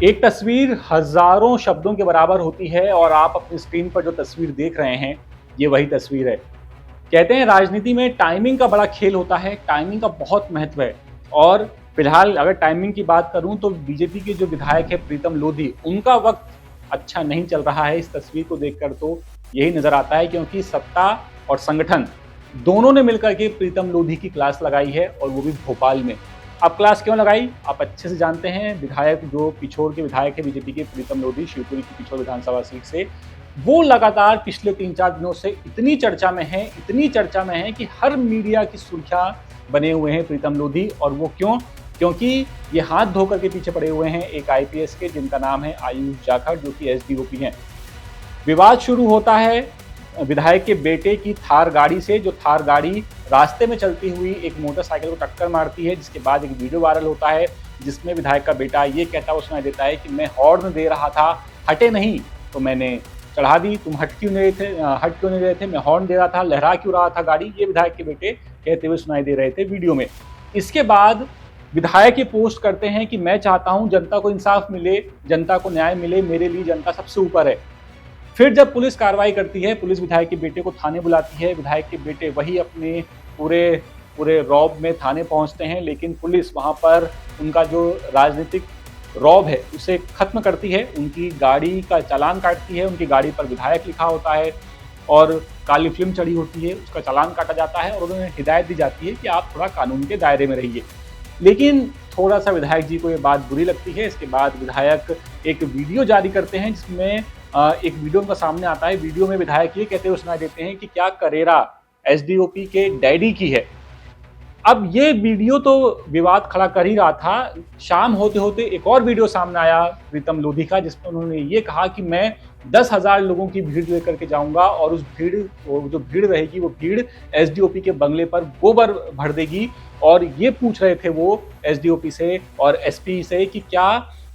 एक तस्वीर हजारों शब्दों के बराबर होती है और आप अपनी स्क्रीन पर जो तस्वीर देख रहे हैं, ये वही तस्वीर है। कहते हैं राजनीति में टाइमिंग का बड़ा खेल होता है, टाइमिंग का बहुत महत्व है। और फिलहाल अगर टाइमिंग की बात करूं तो बीजेपी के जो विधायक है प्रीतम लोधी, उनका वक्त अच्छा नहीं चल रहा है। इस तस्वीर को देखकर तो यही नजर आता है, क्योंकि सत्ता और संगठन दोनों ने मिलकर के प्रीतम लोधी की क्लास लगाई है, और वो भी भोपाल में। अब क्लास क्यों लगाई, आप अच्छे से जानते हैं। विधायक जो पिछोर के विधायक है बीजेपी के, प्रीतम लोधी, शिवपुरी की पिछोर विधानसभा सीट से, वो लगातार पिछले 3-4 दिनों से इतनी चर्चा में है कि हर मीडिया की सुर्खियां बने हुए हैं प्रीतम लोधी। और वो क्यों? क्योंकि ये हाथ धोकर के पीछे पड़े हुए हैं एक आईपीएस के, जिनका नाम है आयुष जाखड़, जो कि एसडीओपी हैं। विवाद शुरू होता है विधायक के बेटे की थार गाड़ी से, जो थार गाड़ी रास्ते में चलती हुई एक मोटरसाइकिल को टक्कर मारती है, जिसके बाद एक वीडियो वायरल होता है जिसमें विधायक का बेटा ये कहता हुआ सुनाई देता है कि मैं हॉर्न दे रहा था, हटे नहीं तो मैंने चढ़ा दी, तुम हट क्यों नहीं रहे थे, मैं हॉर्न दे रहा था, लहरा क्यों रहा था गाड़ी, ये विधायक के बेटे कहते हुए सुनाई दे रहे थे वीडियो में। इसके बाद विधायक ये पोस्ट करते हैं कि मैं चाहता हूं जनता को इंसाफ मिले, जनता को न्याय मिले, मेरे लिए जनता सबसे ऊपर है। फिर जब पुलिस कार्रवाई करती है, पुलिस विधायक के बेटे को थाने बुलाती है, विधायक के बेटे वही अपने पूरे रौब में थाने पहुंचते हैं, लेकिन पुलिस वहां पर उनका जो राजनीतिक रौब है उसे खत्म करती है, उनकी गाड़ी का चालान काटती है। उनकी गाड़ी पर विधायक लिखा होता है और काली फिल्म चढ़ी होती है, उसका चालान काटा जाता है और उन्हें हिदायत दी जाती है कि आप थोड़ा कानून के दायरे में रहिए। लेकिन थोड़ा सा विधायक जी को ये बात बुरी लगती है। इसके बाद विधायक एक वीडियो जारी करते हैं, जिसमें एक वीडियो उनका सामने आता है। वीडियो में विधायक ये कहते हुए सुनाई देते हैं कि क्या करेरा एसडीओपी के डैडी की है। अब ये वीडियो तो विवाद खड़ा कर ही रहा था। शाम होते होते एक और वीडियो सामने आया प्रीतम लोधी का, जिसमें उन्होंने ये कहा कि मैं 10,000 लोगों की भीड़ लेकर के जाऊंगा और उस जो भीड़ रहेगी वो भीड़ एसडीओपी के बंगले पर गोबर भर देगी। और ये पूछ रहे थे वो एसडीओपी से और एसपी से कि क्या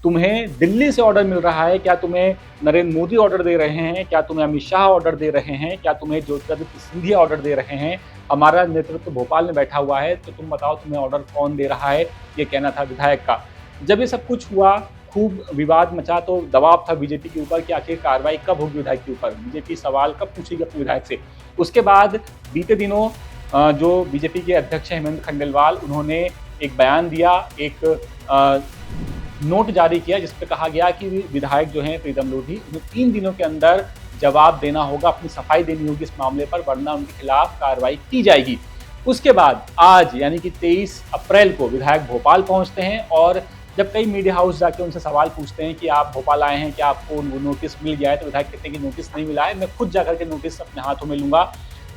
तुम्हें दिल्ली से ऑर्डर मिल रहा है, क्या तुम्हें नरेंद्र मोदी ऑर्डर दे रहे हैं, क्या तुम्हें अमित शाह ऑर्डर दे रहे हैं, क्या तुम्हें ज्योतिरादित्य सिंधिया ऑर्डर दे रहे हैं, हमारा नेतृत्व भोपाल में बैठा हुआ है, तो तुम बताओ तुम्हें ऑर्डर कौन दे रहा है। ये कहना था विधायक का। जब ये सब कुछ हुआ, खूब विवाद मचा, तो दबाव था बीजेपी के ऊपर कि आखिर कार्रवाई कब होगी विधायक के ऊपर, बीजेपी सवाल कब पूछेगी अपने विधायक से। उसके बाद बीते दिनों जो बीजेपी के अध्यक्ष हेमंत खंडेलवाल, उन्होंने एक बयान दिया, एक नोट जारी किया, जिस पे कहा गया कि विधायक जो हैं प्रीतम लोधी, उन्हें 3 दिनों के अंदर जवाब देना होगा, अपनी सफाई देनी होगी इस मामले पर, वरना उनके खिलाफ कार्रवाई की जाएगी। उसके बाद आज यानी कि 23 अप्रैल को विधायक भोपाल पहुंचते हैं, और जब कई मीडिया हाउस जाके उनसे सवाल पूछते हैं कि आप भोपाल आए हैं, क्या आपको नोटिस मिल गया है, तो विधायक कहते हैं कि नोटिस नहीं मिला है, मैं खुद जाकर के नोटिस अपने हाथों में लूंगा।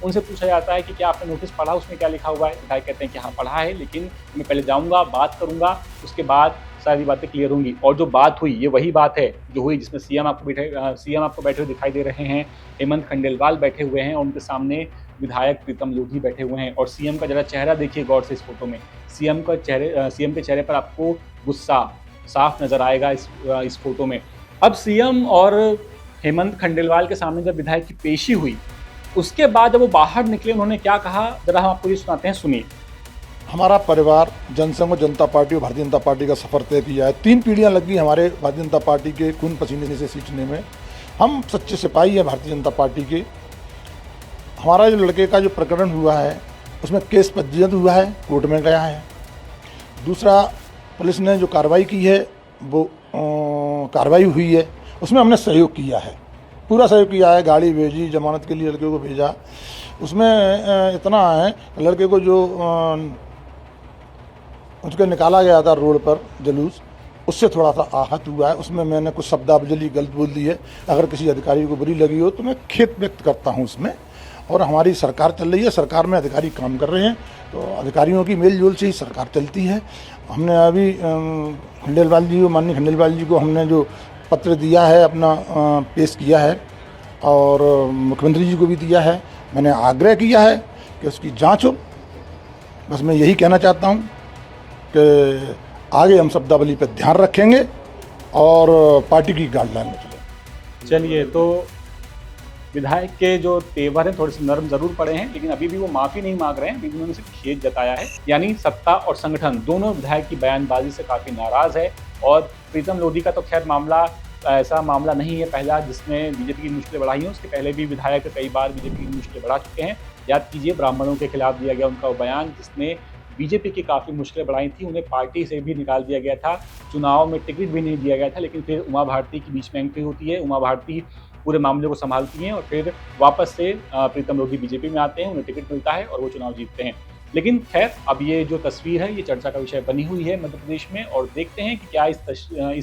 उनसे पूछा जाता है कि क्या आपने नोटिस पढ़ा, उसमें क्या लिखा हुआ है, विधायक कहते हैं कि हाँ पढ़ा है, लेकिन मैं पहले जाऊंगा, बात करूंगा, उसके बाद सारी बातें क्लियर होंगी। और जो बात हुई, ये वही बात है जो हुई जिसमें सीएम आपको बैठे हुए दिखाई दे रहे हैं, हेमंत खंडेलवाल बैठे हुए हैं और उनके सामने विधायक प्रीतम लोधी बैठे हुए हैं। और सीएम का जरा चेहरा देखिए गौर से इस फोटो में, सीएम के चेहरे पर आपको गुस्सा साफ नजर आएगा इस फोटो में। अब सीएम और हेमंत खंडेलवाल के सामने जब विधायक की पेशी हुई, उसके बाद जब वो बाहर निकले, उन्होंने क्या कहा, जरा हम आपको ये सुनाते हैं, सुनिए। हमारा परिवार जनसंघ जनता पार्टी और भारतीय जनता पार्टी का सफ़र तय किया है। 3 पीढ़ियां लगी हमारे भारतीय जनता पार्टी के खून पसीने से सींचने में। हम सच्चे सिपाही हैं भारतीय जनता पार्टी के। हमारा जो लड़के का जो प्रकरण हुआ है उसमें केस पंजीबद्ध हुआ है, कोर्ट में गया है। दूसरा, पुलिस ने जो कार्रवाई की है वो कार्रवाई हुई है, उसमें हमने सहयोग किया है, पूरा सहयोग किया है। गाड़ी भेजी, जमानत के लिए लड़के को भेजा। उसमें इतना है, लड़के को जो उसके निकाला गया था रोड पर जुलूस, उससे थोड़ा सा आहत हुआ है। उसमें मैंने कुछ शब्दावली गलत बोल दी है, अगर किसी अधिकारी को बुरी लगी हो तो मैं खेद व्यक्त करता हूं उसमें। और हमारी सरकार चल रही है, सरकार में अधिकारी काम कर रहे हैं, तो अधिकारियों की मेल जोल से ही सरकार चलती है। हमने अभी खंडेलवाल जी को, माननीय खंडेलवाल जी को हमने जो पत्र दिया है अपना पेश किया है, और मुख्यमंत्री जी को भी दिया है। मैंने आग्रह किया है कि उसकी जाँच हो। बस मैं यही कहना चाहता हूँ कि आगे हम शब्दावली पर ध्यान रखेंगे और पार्टी की गाइडलाइन में चलेंगे। चलिए, तो विधायक के जो तेवर हैं थोड़े से नरम जरूर पड़े हैं, लेकिन अभी भी वो माफी नहीं मांग रहे हैं, अभी भी उन्होंने सिर्फ खेद जताया है। यानी सत्ता और संगठन दोनों विधायक की बयानबाजी से काफी नाराज है। और प्रीतम लोधी का तो खैर मामला ऐसा मामला नहीं है पहला जिसने बीजेपी की मुश्किलें बढ़ाई हैं। उसके पहले भी विधायक कई बार बीजेपी की मुश्किलें बढ़ा चुके हैं। याद कीजिए ब्राह्मणों के खिलाफ दिया गया उनका बयान, जिसने बीजेपी की काफ़ी मुश्किलें बढ़ाई थी। उन्हें पार्टी से भी निकाल दिया गया था, चुनाव में टिकट भी नहीं दिया गया था, लेकिन फिर उमा भारती की बीच में एंट्री होती है। उमा भारती पूरे मामले को संभालती हैं और फिर वापस से प्रीतम लोधी बीजेपी में आते हैं, उन्हें टिकट मिलता है और वो चुनाव जीतते हैं। लेकिन खैर अब ये जो तस्वीर है ये चर्चा का विषय बनी हुई है मध्य प्रदेश में, और देखते हैं कि क्या इस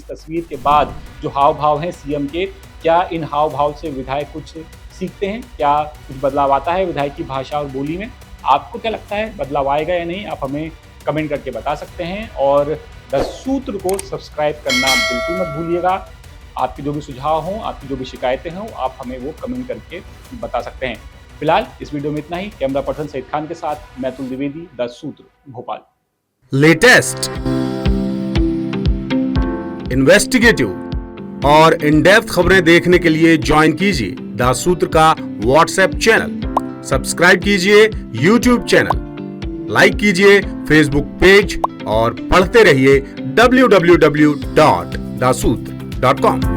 तस्वीर के बाद जो हाव भाव हैं सीएम के, क्या इन हाव भाव से विधायक कुछ सीखते हैं, क्या कुछ बदलाव आता है विधायक की भाषा और बोली में। आपको क्या लगता है, बदलाव आएगा या नहीं, आप हमें कमेंट करके बता सकते हैं। और द सूत्र को सब्सक्राइब करना बिल्कुल मत भूलिएगा। आपके जो भी सुझाव हों, आपकी जो भी शिकायतें हों, आप हमें वो कमेंट करके बता सकते हैं। फिलहाल इस वीडियो में इतना ही। कैमरा पर्सन सईद खान के साथ मैं अतुल द्विवेदी, द सूत्र, भोपाल। लेटेस्ट, इन्वेस्टिगेटिव और इन डेप्थ खबरें देखने के लिए ज्वाइन कीजिए द सूत्र का व्हाट्सएप चैनल, सब्सक्राइब कीजिए यूट्यूब चैनल, लाइक कीजिए फेसबुक पेज और पढ़ते रहिए www.daसूत्र.com।